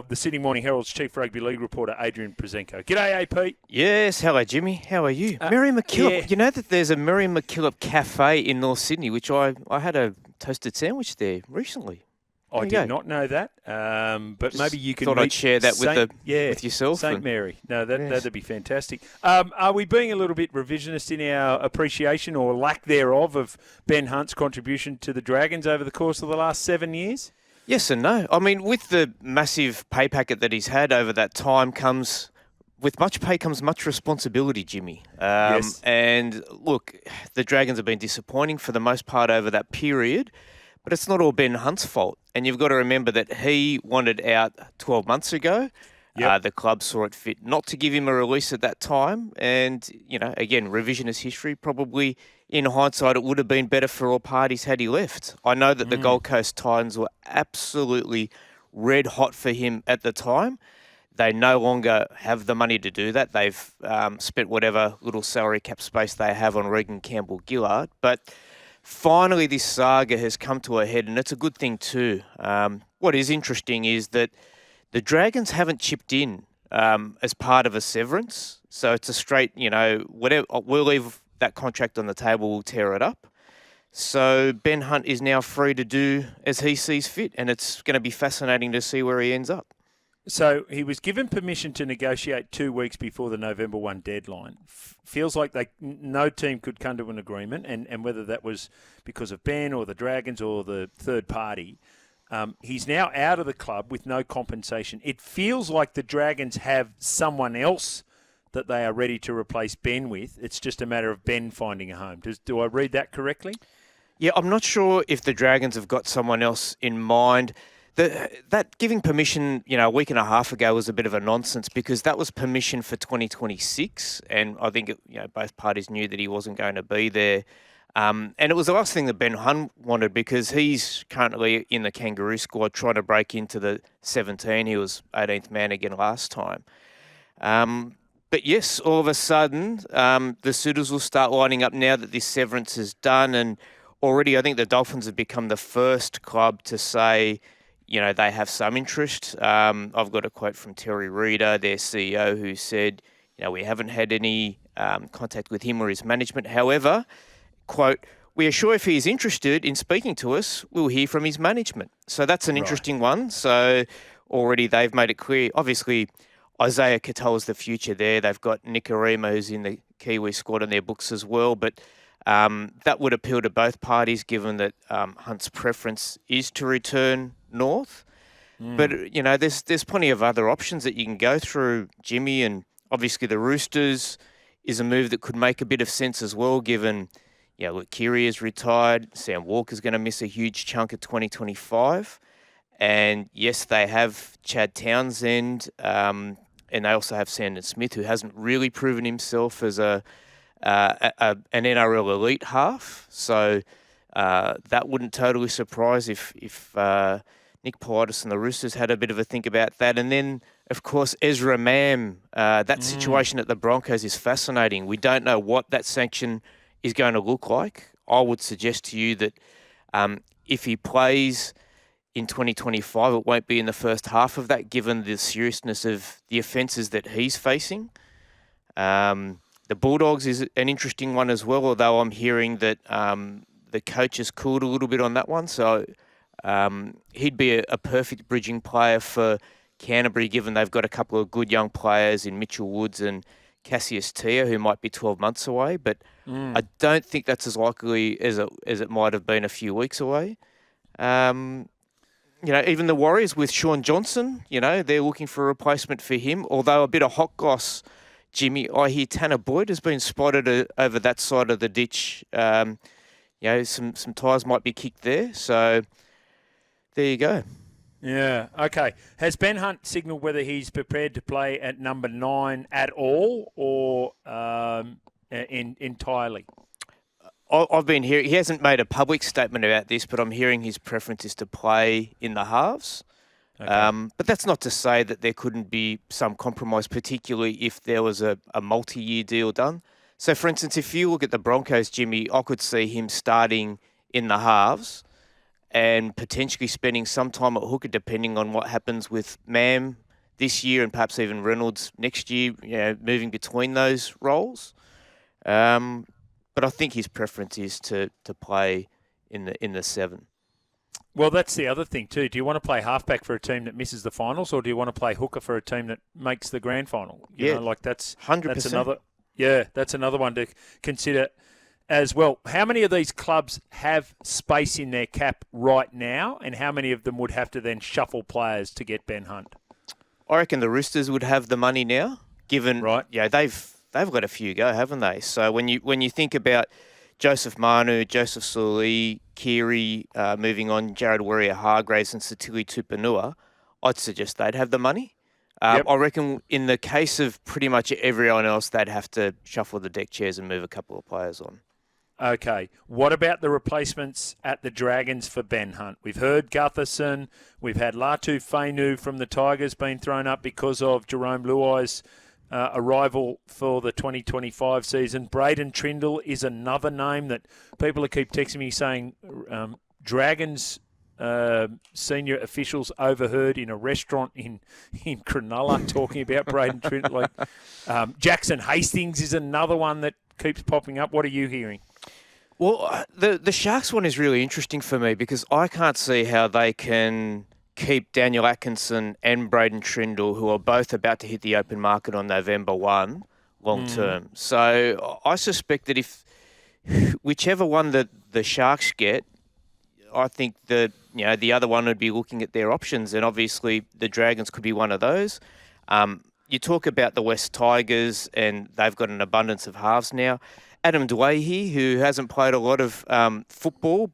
of the Sydney Morning Herald's Chief Rugby League reporter, Adrian Proszenko. G'day, AP. Yes, hello, Jimmy. How are you? Miriam McKillop. Yeah. You know that there's a Miriam McKillop cafe in North Sydney, which I had a toasted sandwich there recently. I did not know that, but Just maybe you can thought I'd share that with yourself. St Mary. No, Yes. that'd be fantastic. Are we being a little bit revisionist in our appreciation or lack thereof of Ben Hunt's contribution to the Dragons over the course of the last 7 years? Yes and no. I mean, with the massive pay packet that he's had over that time with much pay comes much responsibility, Jimmy. Yes. And look, the Dragons have been disappointing for the most part over that period, but it's not all Ben Hunt's fault. And you've got to remember that he wanted out 12 months ago. Yep. The club saw it fit not to give him a release at that time. And, again, revisionist history, probably in hindsight, it would have been better for all parties had he left. I know that the Gold Coast Titans were absolutely red hot for him at the time. They no longer have the money to do that. They've spent whatever little salary cap space they have on Regan Campbell-Gillard. But finally, this saga has come to a head, and it's a good thing too. What is interesting is that the Dragons haven't chipped in as part of a severance. So it's a straight, whatever. We'll leave that contract on the table, we'll tear it up. So Ben Hunt is now free to do as he sees fit, and it's going to be fascinating to see where he ends up. So he was given permission to negotiate 2 weeks before the November 1 deadline. Feels like no team could come to an agreement, and whether that was because of Ben or the Dragons or the third party, he's now out of the club with no compensation. It feels like the Dragons have someone else that they are ready to replace Ben with. It's just a matter of Ben finding a home. Do I read that correctly? Yeah, I'm not sure if the Dragons have got someone else in mind. That giving permission, a week and a half ago was a bit of a nonsense because that was permission for 2026, and I think both parties knew that he wasn't going to be there. And it was the last thing that Ben Hunt wanted because he's currently in the Kangaroo squad trying to break into the 17. He was 18th man again last time. But yes, all of a sudden, the suitors will start lining up now that this severance is done. And already I think the Dolphins have become the first club to say, they have some interest. I've got a quote from Terry Reader, their CEO, who said, we haven't had any contact with him or his management. However, quote, we are sure if he is interested in speaking to us, we'll hear from his management. So that's an interesting one. So already they've made it clear. Obviously, Isaiah Katoa's the future there. They've got Nicarima, who's in the Kiwi squad on their books as well. But that would appeal to both parties, given that Hunt's preference is to return north. But, there's plenty of other options that you can go through, Jimmy. And obviously the Roosters is a move that could make a bit of sense as well, given, look, Keary is retired. Sam Walker's going to miss a huge chunk of 2025. And yes, they have Chad Townsend, and they also have Sandon Smith, who hasn't really proven himself as an NRL elite half. So that wouldn't totally surprise if Nick Politis and the Roosters had a bit of a think about that. And then, of course, Ezra Mam. That situation at the Broncos is fascinating. We don't know what that sanction is going to look like. I would suggest to you that if he plays in 2025, it won't be in the first half of that, given the seriousness of the offences that he's facing. The Bulldogs is an interesting one as well, although I'm hearing that the coach has cooled a little bit on that one. So he'd be a perfect bridging player for Canterbury, given they've got a couple of good young players in Mitchell Woods and Cassius Tia, who might be 12 months away. But I don't think that's as likely as it might have been a few weeks away. Even the Warriors with Sean Johnson, they're looking for a replacement for him. Although a bit of hot goss, Jimmy, I hear Tanner Boyd has been spotted over that side of the ditch. Some tyres might be kicked there. So there you go. Yeah, okay. Has Ben Hunt signalled whether he's prepared to play at number 9 at all or entirely? I've been hearing, he hasn't made a public statement about this, but I'm hearing his preference is to play in the halves. Okay. But that's not to say that there couldn't be some compromise, particularly if there was a multi-year deal done. So, for instance, if you look at the Broncos, Jimmy, I could see him starting in the halves and potentially spending some time at hooker, depending on what happens with Mam this year and perhaps even Reynolds next year, moving between those roles. But I think his preference is to play in the 7. Well, that's the other thing too. Do you want to play halfback for a team that misses the finals, or do you want to play hooker for a team that makes the grand final? You know, that's 100%. That's another. Yeah, that's another one to consider as well. How many of these clubs have space in their cap right now, and how many of them would have to then shuffle players to get Ben Hunt? I reckon the Roosters would have the money now, given they've let a few go, haven't they? So when you think about Joseph Manu, Joseph Sully, Keary moving on, Jared Warrior-Hargraves and Satili Tupanua, I'd suggest they'd have the money. Yep. I reckon in the case of pretty much everyone else, they'd have to shuffle the deck chairs and move a couple of players on. Okay. What about the replacements at the Dragons for Ben Hunt? We've heard Gutherson. We've had Latu Fainu from the Tigers being thrown up because of Jerome Luai's arrival for the 2025 season. Braden Trindle is another name that people keep texting me saying Dragons senior officials overheard in a restaurant in Cronulla talking about Braden Trindle. Jackson Hastings is another one that keeps popping up. What are you hearing? Well, the Sharks one is really interesting for me because I can't see how they can keep Daniel Atkinson and Braden Trindle, who are both about to hit the open market on November 1, long term. So I suspect that if whichever one that the Sharks get, I think that the other one would be looking at their options, and obviously the Dragons could be one of those. You talk about the West Tigers, and they've got an abundance of halves now. Adam Dwayhe, who hasn't played a lot of football,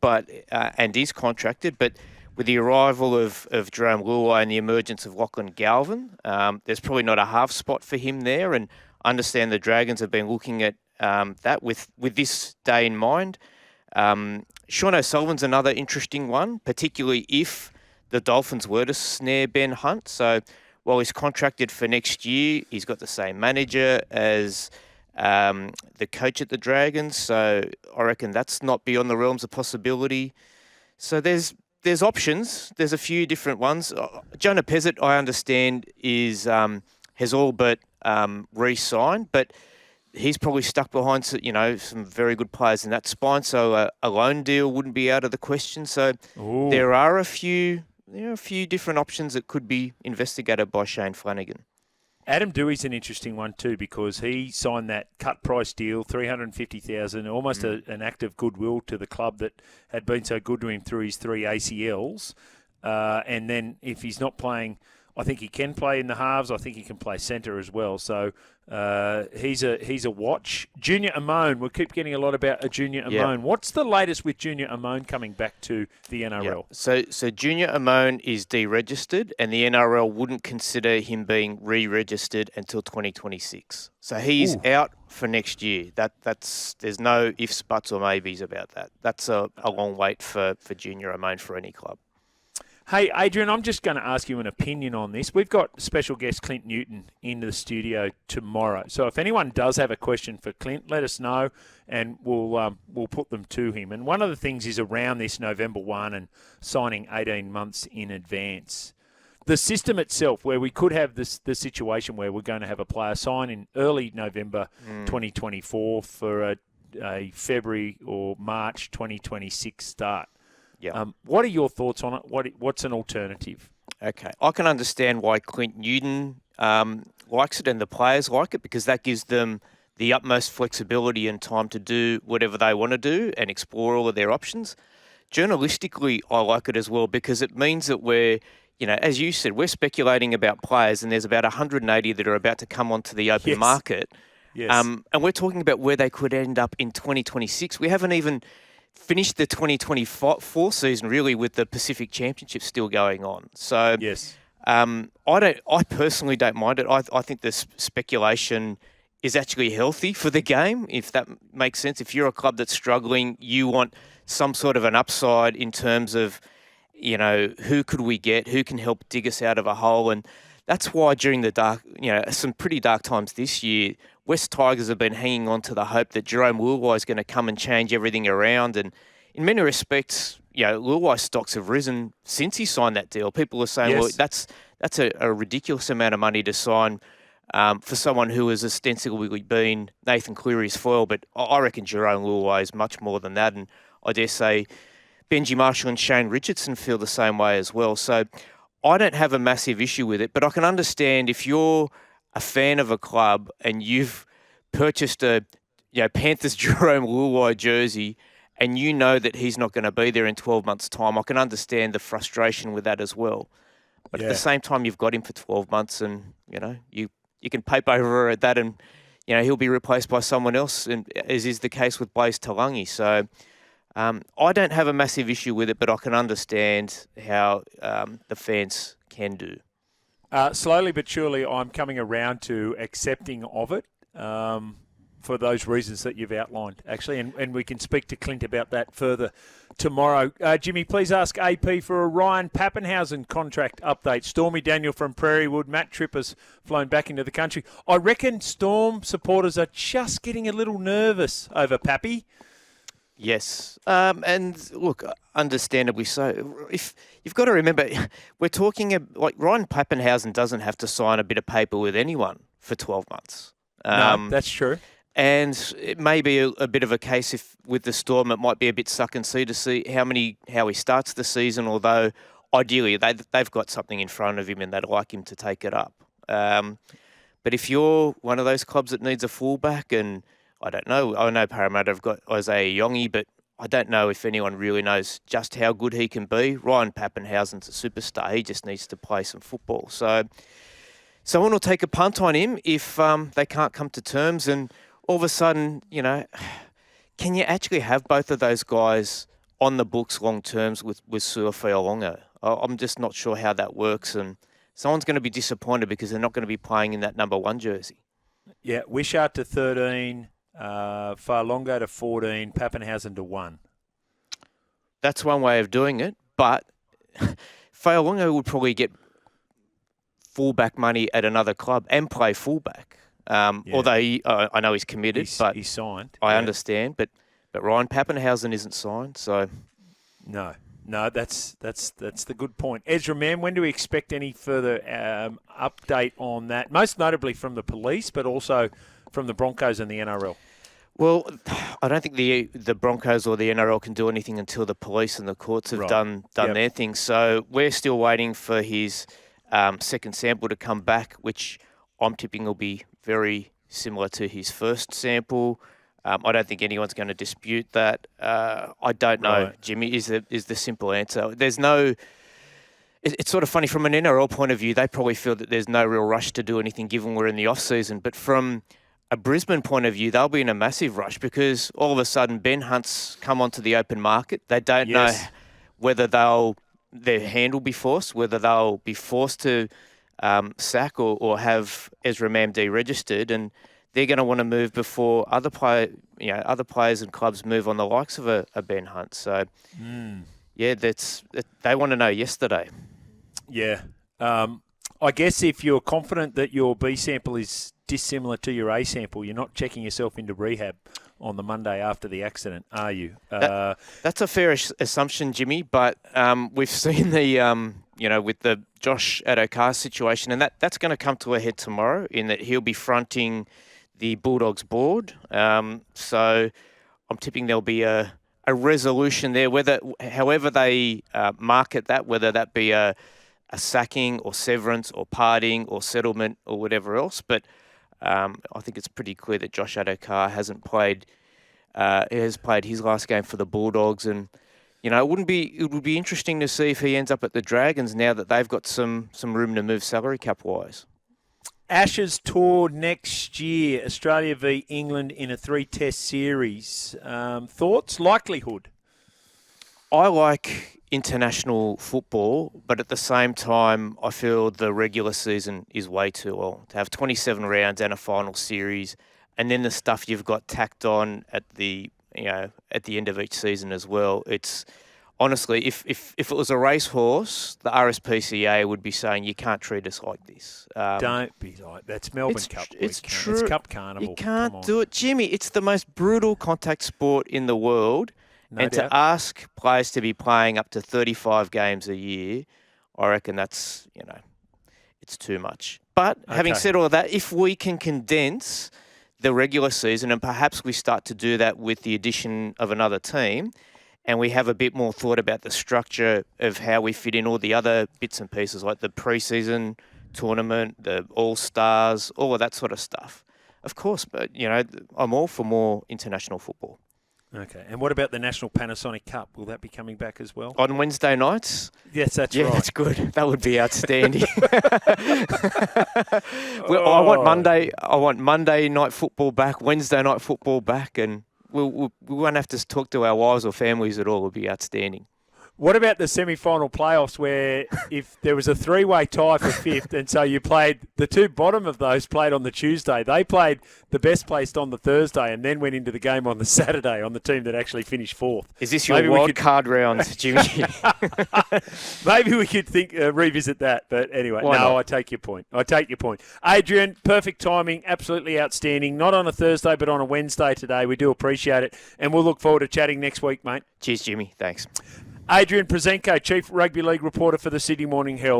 and is contracted, but with the arrival of Jerome Luai and the emergence of Lachlan Galvin, there's probably not a half spot for him there. And I understand the Dragons have been looking at that with this day in mind. Sean O'Sullivan's another interesting one, particularly if the Dolphins were to snare Ben Hunt. So while he's contracted for next year, he's got the same manager as the coach at the Dragons. So I reckon that's not beyond the realms of possibility. So there's options. There's a few different ones. Jonah Pezzett, I understand, has all but re-signed, but he's probably stuck behind some very good players in that spine. So a loan deal wouldn't be out of the question. So there are a few different options that could be investigated by Shane Flanagan. Adam Dewey's an interesting one too because he signed that cut price deal, $350,000, almost an act of goodwill to the club that had been so good to him through his 3 ACLs. And then if he's not playing, I think he can play in the halves. I think he can play centre as well. So he's a watch. Junior Amone, we keep getting a lot about a Junior Amone. Yep. What's the latest with Junior Amone coming back to the NRL? Yep. So Junior Amone is deregistered, and the NRL wouldn't consider him being re-registered until 2026. So he's out for next year. There's no ifs, buts, or maybes about that. That's a long wait for Junior Amone for any club. Hey, Adrian, I'm just going to ask you an opinion on this. We've got special guest Clint Newton in the studio tomorrow. So if anyone does have a question for Clint, let us know and we'll put them to him. And one of the things is around this November 1 and signing 18 months in advance. The system itself, where we could have the situation where we're going to have a player sign in early November 2024 for a February or March 2026 start. Yeah. What are your thoughts on it? What's an alternative? Okay. I can understand why Clint Newton likes it and the players like it because that gives them the utmost flexibility and time to do whatever they want to do and explore all of their options. Journalistically, I like it as well because it means that we're, as you said, we're speculating about players and there's about 180 that are about to come onto the open market. Yes. And we're talking about where they could end up in 2026. We haven't even finished the 2024 season really with the Pacific Championship still going on. So yes. I personally don't mind it. I think the speculation is actually healthy for the game, if that makes sense. If you're a club that's struggling, you want some sort of an upside in terms of, who could we get, who can help dig us out of a hole. And that's why during the dark, some pretty dark times this year, West Tigers have been hanging on to the hope that Jerome Luai is going to come and change everything around. And in many respects, Luai's stocks have risen since he signed that deal. People are saying, Yes. well, that's a ridiculous amount of money to sign for someone who has ostensibly been Nathan Cleary's foil. But I reckon Jerome Luai is much more than that. And I dare say Benji Marshall and Shane Richardson feel the same way as well. So I don't have a massive issue with it, but I can understand if you're a fan of a club and you've purchased a Panthers Jerome Luai jersey and you know that he's not going to be there in 12 months' time, I can understand the frustration with that as well. But at the same time, you've got him for 12 months and, you can paper over that and, he'll be replaced by someone else, and as is the case with Blaise Talangi. So I don't have a massive issue with it, but I can understand how the fans can do. Slowly but surely, I'm coming around to accepting of it for those reasons that you've outlined, actually, and we can speak to Clint about that further tomorrow. Jimmy, please ask AP for a Ryan Papenhuyzen contract update. Stormy Daniel from Prairie Wood. Matt Tripper's flown back into the country. I reckon Storm supporters are just getting a little nervous over Pappy. Yes, and look, understandably so. If you've got to remember, we're talking like Ryan Papenhuyzen doesn't have to sign a bit of paper with anyone for 12 months. No, that's true. And it may be a bit of a case if with the Storm, it might be a bit suck and see to see how he starts the season. Although ideally they've got something in front of him and they'd like him to take it up. But if you're one of those clubs that needs a fullback, and I don't know, I know Parramatta have got Isaiah Yongi, but I don't know if anyone really knows just how good he can be. Ryan Papenhuyzen's a superstar. He just needs to play some football. So someone will take a punt on him if they can't come to terms, and all of a sudden, can you actually have both of those guys on the books long terms with Suafialonga? I'm just not sure how that works, and someone's going to be disappointed because they're not going to be playing in that number 1 jersey. Yeah, Wishart to 13, Farlongo to 14, Papenhuyzen to 1. That's one way of doing it, but Farlongo would probably get fullback money at another club and play fullback. Although I know he's committed, but he's signed. I understand, but Ryan Papenhuyzen isn't signed, so no, that's the good point. Ezra Mam, when do we expect any further update on that? Most notably from the police, but also from the Broncos and the NRL. Well, I don't think the Broncos or the NRL can do anything until the police and the courts have done their thing. So we're still waiting for his second sample to come back, which I'm tipping will be very similar to his first sample. I don't think anyone's going to dispute that. I don't know, Jimmy, is the simple answer. There's no... It's sort of funny, from an NRL point of view, they probably feel that there's no real rush to do anything given we're in the off-season. But from a Brisbane point of view, they'll be in a massive rush because all of a sudden Ben Hunt's come onto the open market. They don't know whether their hand will be forced, whether they'll be forced to sack or have Ezra Mam deregistered, and they're going to want to move before other players and clubs move on the likes of a Ben Hunt. So, they want to know yesterday. Yeah. I guess if you're confident that your B sample is dissimilar to your A sample, you're not checking yourself into rehab on the Monday after the accident, are you? That's a fair assumption, Jimmy, but we've seen the... with the Josh Adokar situation, and that's going to come to a head tomorrow in that he'll be fronting the Bulldogs board. So I'm tipping there'll be a resolution there, however they market that, whether that be a sacking or severance or parting or settlement or whatever else. But I think it's pretty clear that Josh Adokar hasn't played. He has played his last game for the Bulldogs, and it would be interesting to see if he ends up at the Dragons now that they've got some room to move salary cap wise. Ashes tour next year, Australia v England in a 3-test series. Thoughts? Likelihood? I like international football, but at the same time, I feel the regular season is way too long. To have 27 rounds and a final series, and then the stuff you've got tacked on at the end of each season as well. It's honestly, if it was a racehorse, the RSPCA would be saying you can't treat us like this. Don't be like that. It's Melbourne Cup. It's true. It's Cup Carnival. You can't do it, Jimmy. It's the most brutal contact sport in the world, No and doubt. to ask players to be playing up to 35 games a year, I reckon that's, it's too much. But having Okay. said all of that, if we can condense the regular season, and perhaps we start to do that with the addition of another team, and we have a bit more thought about the structure of how we fit in all the other bits and pieces, like the pre-season tournament, the All-Stars, all of that sort of stuff. Of course, but, I'm all for more international football. Okay. And what about the National Panasonic Cup? Will that be coming back as well? On Wednesday nights? Yes, that's Yeah, right. that's good. That would be outstanding. Well, I want Monday night football back, Wednesday night football back, and we won't have to talk to our wives or families at all. It would be outstanding. What about the semi-final playoffs where if there was a three-way tie for fifth and so you played, the two bottom of those played on the Tuesday. They played the best placed on the Thursday and then went into the game on the Saturday on the team that actually finished fourth. Is this your wild card round, Jimmy? Maybe we could revisit that. But anyway, I take your point. Adrian, perfect timing, absolutely outstanding. Not on a Thursday but on a Wednesday today. We do appreciate it. And we'll look forward to chatting next week, mate. Cheers, Jimmy. Thanks. Adrian Proszenko, Chief Rugby League reporter for the Sydney Morning Herald.